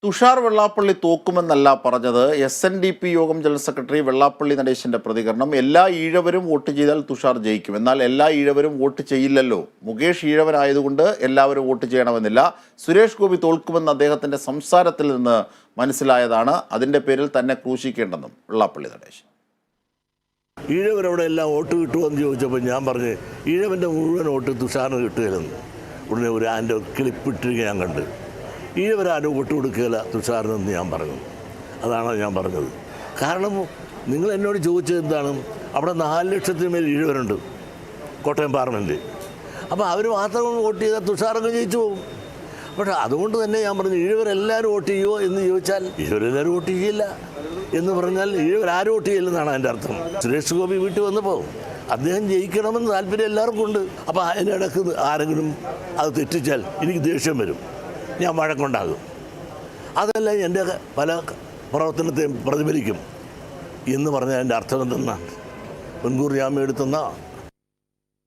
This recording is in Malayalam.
തുഷാർ വെള്ളാപ്പള്ളി തോക്കുമെന്നല്ല പറഞ്ഞത്. SNDP യോഗം ജനറൽ സെക്രട്ടറി വെള്ളാപ്പള്ളി നടേശന്റെ പ്രതികരണം, എല്ലാ ഈഴവരും വോട്ട് ചെയ്താൽ തുഷാർ ജയിക്കും. എന്നാൽ എല്ലാ ഈഴവരും വോട്ട് ചെയ്യില്ലല്ലോ. മുകേഷ് ഈഴവനായതുകൊണ്ട് എല്ലാവരും വോട്ട് ചെയ്യണമെന്നില്ല. സുരേഷ് ഗോപി തോൽക്കുമെന്ന് അദ്ദേഹത്തിന്റെ സംസാരത്തിൽ നിന്ന് മനസ്സിലായതാണ്. അതിന്റെ പേരിൽ തന്നെ ക്രൂശിക്കേണ്ടെന്നും വെള്ളാപ്പള്ളി നടേശൻ. ഈഴവരവിടെ എല്ലാം വോട്ട് കിട്ടുമെന്ന് ചോദിച്ചപ്പോൾ ഞാൻ പറഞ്ഞു ഈഴവൻ്റെ മുഴുവൻ വോട്ട് തുഷാറിന് കിട്ടുകയില്ലെന്ന്. ഉടനെ ഒരു അതിൻ്റെ ക്ലിപ്പിട്ടിരിക്കുക ഞാൻ കണ്ട്. ഈഴവരാരും വോട്ട് കൊടുക്കുകയില്ല തുഷാറിനെന്ന് ഞാൻ പറഞ്ഞു. അതാണ് ഞാൻ പറഞ്ഞത്. കാരണം നിങ്ങൾ എന്നോട് ചോദിച്ചത് എന്താണ്, അവിടെ 4 ലക്ഷത്തിന് മേൽ ഈഴവരുണ്ട് കോട്ടയം പാർലമെൻറ്റ്. അപ്പോൾ അവർ മാത്രം വോട്ട് ചെയ്താൽ തുഷാറൊക്കെ ജയിച്ചു പോകും. പക്ഷേ അതുകൊണ്ട് തന്നെ ഞാൻ പറഞ്ഞു ഈഴവരെല്ലാവരും വോട്ട് ചെയ്യുമോ എന്ന് ചോദിച്ചാൽ ഈഴവരെല്ലാവരും വോട്ട് ചെയ്യില്ല എന്ന് പറഞ്ഞാൽ ഈഴവരാരും വോട്ട് ചെയ്യില്ലെന്നാണ് അതിൻ്റെ അർത്ഥം. സുരേഷ് ഗോപി വീട്ടിൽ വന്നപ്പോൾ അദ്ദേഹം ജയിക്കണമെന്ന് താല്പര്യം എല്ലാവർക്കും ഉണ്ട്. അപ്പോൾ അതിനിടക്ക് ആരെങ്കിലും അത് തെറ്റിച്ചാൽ എനിക്ക് ദേഷ്യം വരും, ഞാൻ വഴക്കുണ്ടാകും. അതെല്ലാം എൻ്റെ പല പ്രവർത്തനത്തെയും പ്രതിഫലിക്കും എന്ന് പറഞ്ഞാൽ അതിൻ്റെ അർത്ഥം എന്തെന്നാണ്. മുൻകൂർ ജാമ്യം എടുത്തെന്നാ